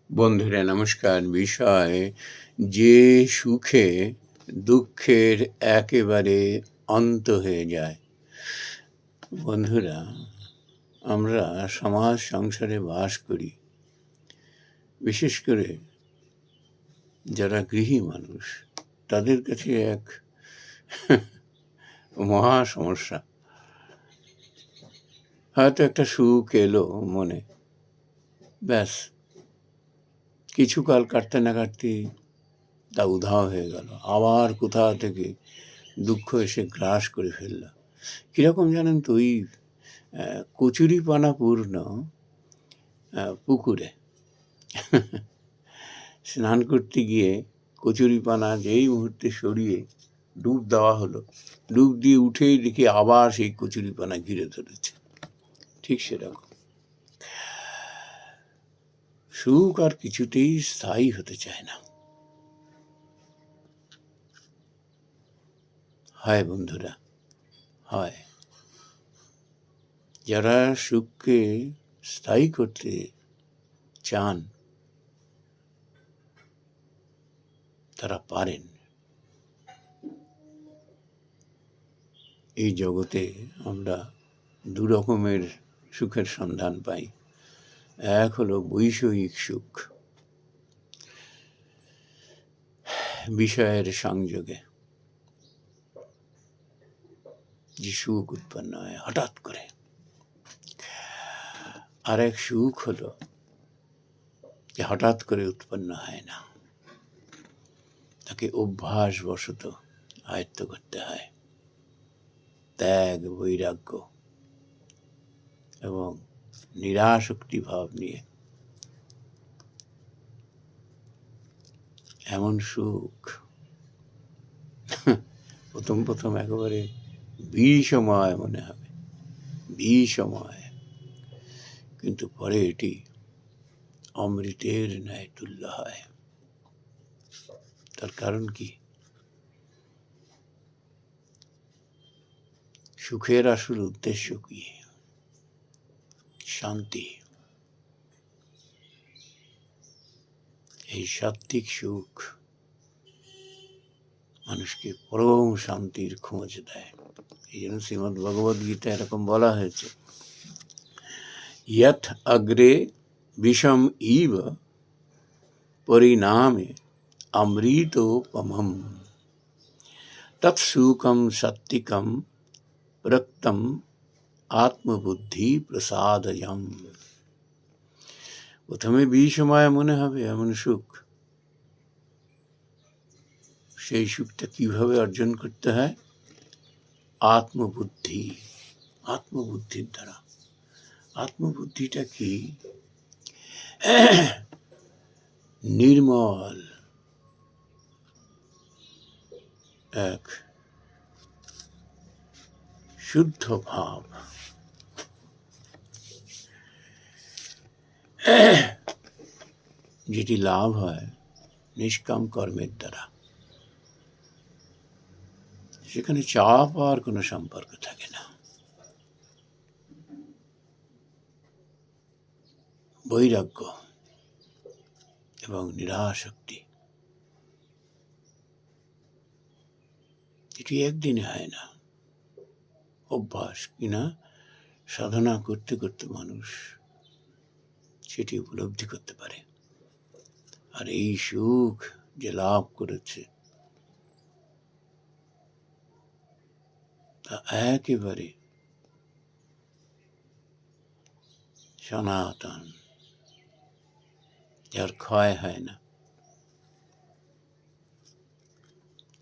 বন্ধুরা নমস্কার। বিষয় যে সুখে দুঃখের একেবারে অন্ত হয়ে যায়। বন্ধুরা, আমরা সমাজ সংসারে বাস করি, বিশেষ করে যারা গৃহী মানুষ, তাদের কাছে এক মহা সমস্যা। হয়তো একটা সুখ এলো মনে, ব্যাস কিছুকাল কাটতে না কাটতেই তা উধাও হয়ে গেল। আবার কোথা থেকে দুঃখ এসে গ্রাস করে ফেলল। কীরকম জানেন তো, ওই কচুরিপানা পূর্ণ পুকুরে স্নান করতে গিয়ে কচুরিপানা যেই মুহূর্তে সরিয়ে ডুব দেওয়া হলো, ডুব দিয়ে উঠেই দেখি আবার সেই কচুরিপানা ঘিরে ধরেছে। ঠিক সেরকম সুখ আর কিছুতেই স্থায়ী হতে চায় না। হয় বন্ধুরা, হয়। যারা সুখকে স্থায়ী করতে চান তারা পারেন। এই জগতে আমরা দু রকমের সুখের সন্ধান পাই। এক হলো বৈষয়িক সুখ, বিষয়ের সংযোগে যে সুখ উৎপন্ন হয় হঠাৎ করে। আর এক সুখ হলো যে হঠাৎ করে উৎপন্ন হয় না, তাকে অভ্যাসবশত আয়ত্ত করতে হয়। ত্যাগ, বৈরাগ্য এবং নিরাসক্তি ভাব নিয়ে। এমন সুখ প্রথম একেবারে বিষময় মনে হবে, বিষময়, কিন্তু পরে এটি অমৃতের ন্যায় তুল্য হয়। তার কারণ কি? সুখের আসল উদ্দেশ্য কি? শান্তি। এই সাত্ত্বিক সুখ মানুষকে পরম শান্তির খোঁজ দেয়। এই জন্য শ্রীমদ্ ভগবদ্ গীতা এরকম বলা হয়েছে, ইয়ৎ অগ্রে বিষম ইব পরিণামে অমৃতোপমম তৎসুখম সাত্ত্বিকম প্রক্তম আত্মবুদ্ধি প্রসাদয়ম। প্রথমে বিষময় মনে হবে এমন সুখ, সেই সুখটা কিভাবে অর্জন করতে হয়? আত্মবুদ্ধি, আত্মবুদ্ধির দ্বারা। আত্মবুদ্ধিটা কি? নির্মল এক শুদ্ধ ভাব, যেটি লাভ হয় নিষ্কাম কর্মের দ্বারা। সেখানে চাওয়া পাওয়ার কোনো সম্পর্ক থাকে না। বৈরাগ্য এবং নিরাসক্তি, এটি একদিনে হয় না, অভ্যাস কিনা সাধনা করতে করতে মানুষ সেটি উপলব্ধি করতে পারে। আর এই সুখ যে লাভ করেছে তা একেবারে সনাতন, যার ক্ষয় হয় না।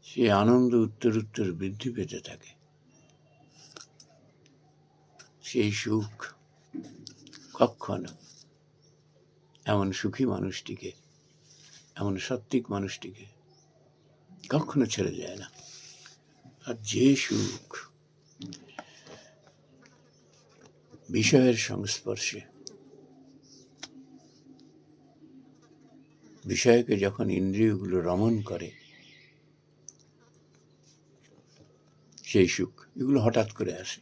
সে আনন্দ উত্তর বৃদ্ধি পেতে থাকে। সেই সুখ কখনো এমন সুখী মানুষটিকে, এমন সাত্ত্বিক মানুষটিকে কখনো ছেড়ে যায় না। আর যে সুখ বিষয়ের সংস্পর্শে, বিষয়কে যখন ইন্দ্রিয়গুলো রমণ করে, সেই সুখ, এগুলো হঠাৎ করে আসে।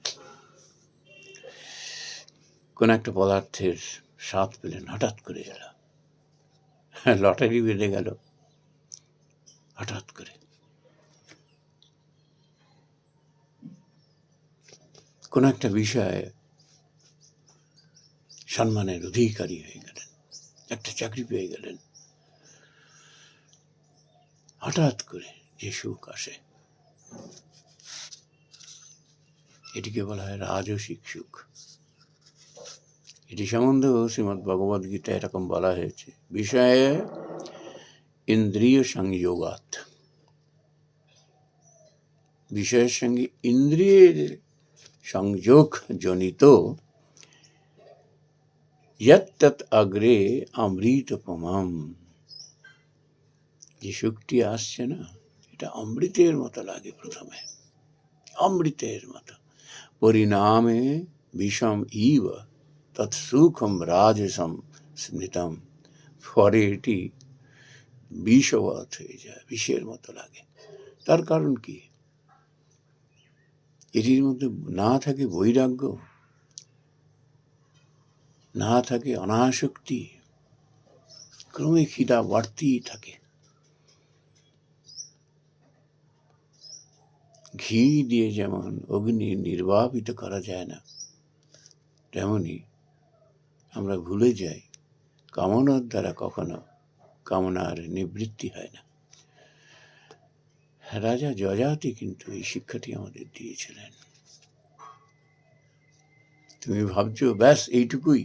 কোন একটা পদার্থের স্বাদ পেলেন, হঠাৎ করে এলো, লটারি বেঁধে গেল হঠাৎ করে। কোনো একটা বিষয়ে সম্মানের অধিকারী হয়ে গেলেন, একটা চাকরি পেয়ে গেলেন, হঠাৎ করে যে সুখ আসে এটিকে বলা হয় রাজসিক সুখ। এটি সম্বন্ধেও শ্রীমদ্ ভগবদ্ গীতা এরকম বলা হয়েছে, বিষয়ে ইন্দ্রিয় সংযোগাত, বিষয়ের সঙ্গে ইন্দ্রিয়ের সংযোগ জনিত যৎ অগ্রে অমৃতোপমম, যে সুখটি আসছে না এটা অমৃতের মতো লাগে প্রথমে, অমৃতের মতো, পরিণামে বিষম ইব তৎসুখম রাজসম স্মৃতম, পরে এটি বিষবৎ হয়ে যায়, বিষের মতো লাগে। তার কারণ কি? এটির মধ্যে না থাকে বৈরাগ্য, না থাকে অনাসক্তি, ক্রমে খিদা বাড়তেই থাকে। ঘি দিয়ে যেমন অগ্নি নির্বাপিত করা যায় না, তেমনি আমরা ভুলে যাই কামনার দ্বারা কখনো কামনার নিবৃত্তি হয় না। রাজা যযাতি কিন্তু এই শিক্ষাটি আমাদের দিয়েছিলেন। তুমি ভাবছো ব্যাস এইটুকুই,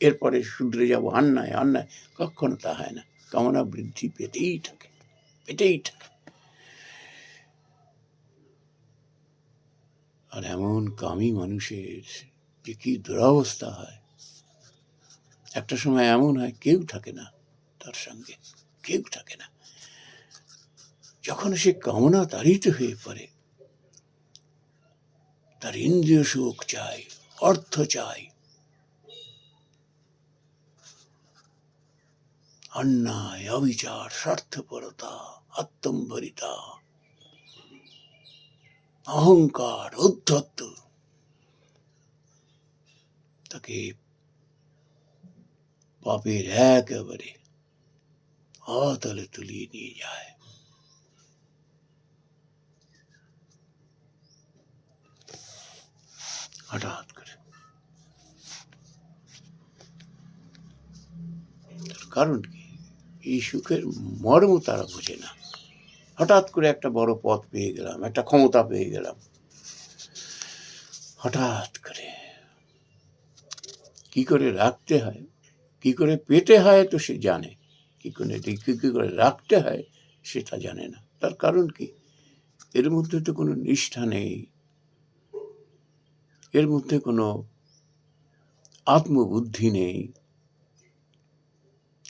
এরপরে শুধরে যাবো, অন্যায় অন্যায়, কখনো তা হয় না। কামনা বৃদ্ধি পেতেই থাকে, পেতেই থাকে। আর এমন কামী মানুষের যে কি দুরবস্থা হয়, একটা সময় এমন হয় কেউ থাকে না তার সঙ্গে, কেউ থাকে না। যখন সে কামনা তাড়িত হয়ে পড়ে, তার ইন্দ্রিয় সুখ চাই, অর্থ চাই, অন্যায়, অবিচার, স্বার্থপরতা, আত্মম্বরিতা, অহংকার, উদ্ধত্ত তাকে পাপের একেবারে আতলে তুলিয়ে নিয়ে যায়। হঠাৎ করে। কারণ কি? এই সুখের মর্ম তারা বোঝে না। হঠাৎ করে একটা বড় পদ পেয়ে গেলাম, একটা ক্ষমতা পেয়ে গেলাম, হঠাৎ করে কি করে রাখতে হয়, কি করে পেতে হয় তো সে জানে, কি করে রাখতে হয় সেটা জানে না। তার কারণ কি? এর মধ্যে তো কোনো নিষ্ঠা নেই, এর মধ্যে কোনো আত্মবুদ্ধি নেই,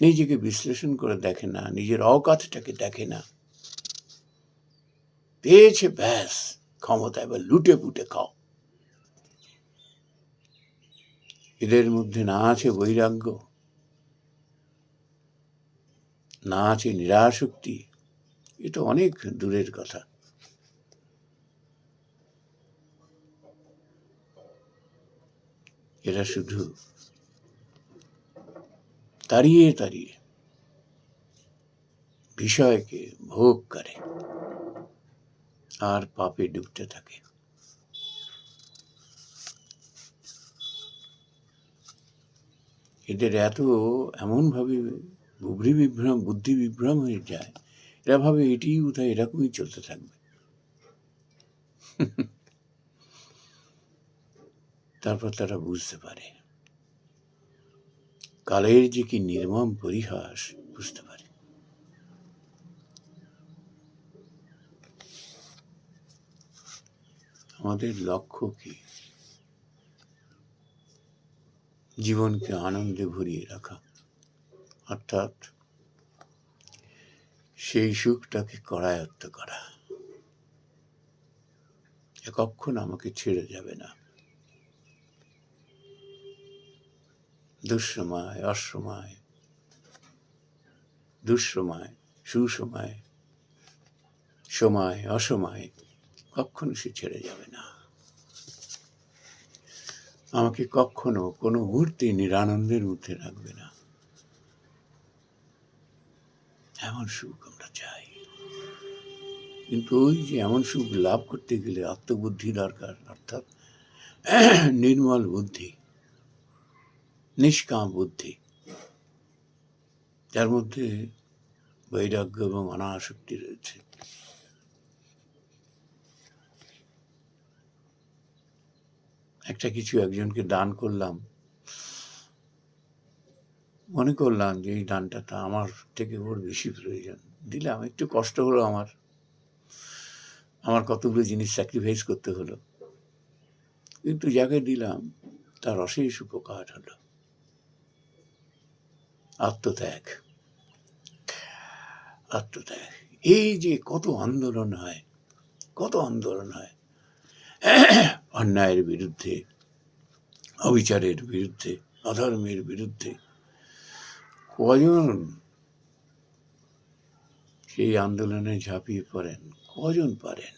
নিজেকে বিশ্লেষণ করে দেখে না, নিজের অকাতটাকে দেখে না। পেয়েছে ব্যাস ক্ষমতা, এবার লুটে পুটে খাও। এদের মধ্যে না আছে বৈরাগ্য, না আছে নিরাসক্তি, এটা অনেক দূরের কথা। এরা শুধু তাড়িয়ে তাড়িয়ে বিষয়কে ভোগ করে আর পাপে ডুবতে থাকে। এদের এমনভাবে বুদ্ধি বিভ্রম হয়ে যায়, এরা ভাবে এটি বোধহয় এরকমই চলতে থাকবে। তারপর তারা বুঝতে পারে কালের যে কি নির্মম পরিহাস, বুঝতে পারে। আমাদের লক্ষ্য কি? জীবনকে আনন্দে ভরিয়ে রাখা, অর্থাৎ সেই সুখটাকে করায়ত্ত করা। এ কখনো আমাকে ছেড়ে যাবে না। দুঃসময়, অসময়, দুঃসময়, সুসময়, সময়, অসময়, কখনো সে ছেড়ে যাবে না। আমাকে কখনো কোনো মুহূর্তে নিরানন্দের মধ্যে রাখবে না। এমন সুখ আমরা চাই, কিন্তু ওই যে এমন সুখ লাভ করতে গেলে আত্মবুদ্ধি দরকার, অর্থাৎ নির্মল বুদ্ধি, নিষ্কাম বুদ্ধি, যার মধ্যে বৈরাগ্য এবং অনাসক্তি রয়েছে। একটা কিছু একজনকে দান করলাম, মনে করলাম যে এই দানটা আমার থেকে ওর বেশি প্রয়োজন, দিলাম, একটু কষ্ট হলো, আমার কতগুলো জিনিস স্যাক্রিফাইস করতে হলো, কিন্তু যাকে দিলাম তার অশেষ উপকার হলো। আত্মত্যাগ, আত্মত্যাগ, এই যে কত আন্দোলন হয়, কত আন্দোলন হয় অন্যায়ের বিরুদ্ধে, অবিচারের বিরুদ্ধে, অধর্মের বিরুদ্ধে। কজন সেই আন্দোলনে ঝাঁপিয়ে পড়েন, কজন পারেন?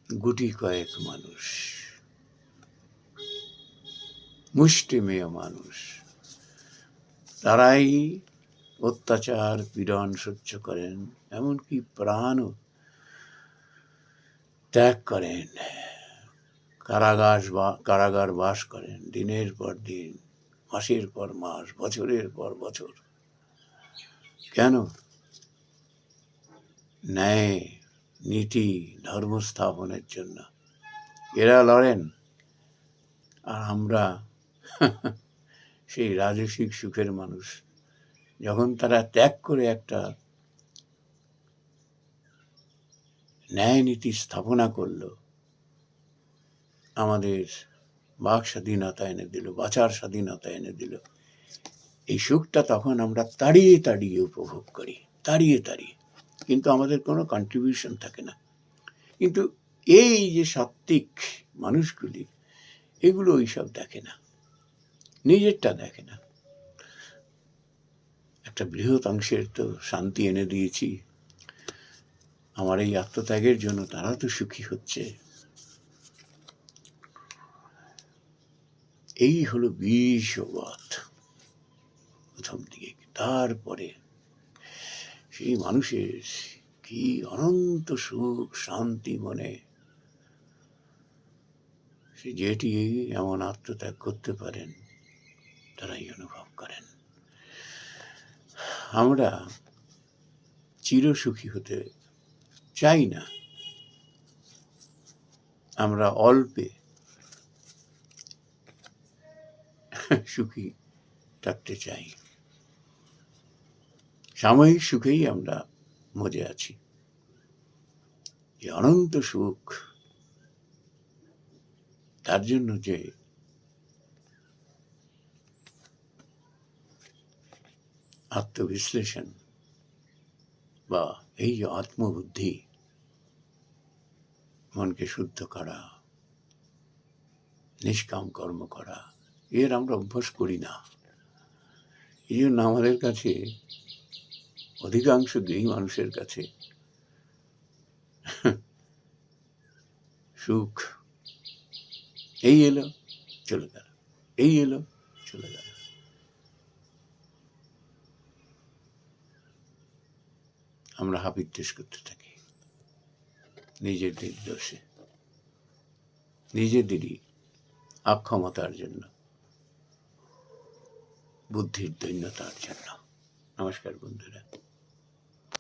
গুটি কয়েক মানুষ, মুষ্টিমেয় মানুষ, তারাই অত্যাচার পীড়ন সহ্য করেন, এমনকি প্রাণও ত্যাগ করেন, কারাগার বাস করেন দিনের পর দিন, মাসের পর মাস, বছরের পর বছর। কেন? ন্যায়, নীতি, ধর্ম স্থাপনের জন্য এরা লড়েন, আর আমরা সেই রাজসিক সুখের মানুষ। যখন তারা ত্যাগ করে একটা ন্যায় নীতি স্থাপনা করলো, আমাদের বাক স্বাধীনতা এনে দিল, বাঁচার স্বাধীনতা এনে দিল, এই সুখটা তখন আমরা তাড়িয়ে তাড়িয়ে উপভোগ করি, তাড়িয়ে তাড়িয়ে, কিন্তু আমাদের কোনো কন্ট্রিবিউশন থাকে না। কিন্তু এই যে সাত্ত্বিক মানুষগুলি, এগুলো ওইসব দেখে না, নিজেরটা দেখে না। একটা বৃহৎ অংশের তো শান্তি এনে দিয়েছি, আমার এই আত্মত্যাগের জন্য তারা তো সুখী হচ্ছে। এই হলো বিশ্ববাদ প্রথম দিকে। তারপরে সেই মানুষের কি অনন্ত সুখ শান্তি মনে, সে যেটি এমন আত্মত্যাগ করতে পারেন তারাই অনুভব করেন। আমরা চিরসুখী হতে চাই না, আমরা অল্পে সুখী থাকতে চাই, সাময়িক সুখেই আমরা মজে আছি। যে অনন্ত সুখ, তার জন্য যে আত্মবিশ্লেষণ বা এই যে আত্মবুদ্ধি, মনকে শুদ্ধ করা, নিষ্কাম কর্ম করা, এর আমরা অভ্যাস করি না। এই জন্য আমাদের কাছে, অধিকাংশ গৃহী মানুষের কাছে সুখ এই এলো চলে গেল, এই এলো চলে গেল। আমরা হাবিত্যেশ করতে থাকি নিজেদের দোষে, নিজেদেরই অক্ষমতার জন্য, বুদ্ধির দৈন্যতার জন্য। নমস্কার বন্ধুরা।